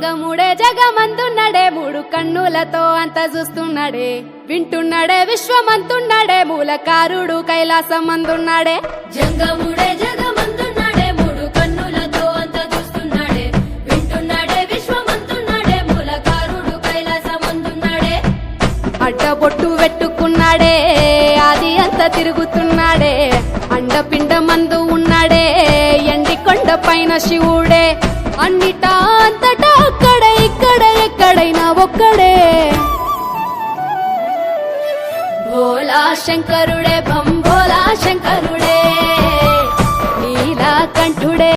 జంగముడే జగమందున్నాడే మూడు కన్నులతో అంత చూస్తున్నాడే వింటున్నాడే విశ్వమంతున్నాడే మూలకారుడు కైలాసమందున్నాడే జంగముడే జగమందున్నాడే మూడు కన్నులతో అంత చూస్తున్నాడే వింటున్నాడే విశ్వమంతున్నాడే మూలకారుడు కైలాసమందున్నాడే అడ్డబొట్టు పెట్టుకున్నాడే ఆది అంత తిరుగుతున్నాడే అండపిండ మందు ఉన్నాడే ఎండి కొండ పైన శివుడే అన్నిటా అంతటా అక్కడే ఇక్కడ ఎక్కడైనా ఒక్కడే భోలా శంకరుడే భం భోలా శంకరుడే నీలకంఠుడే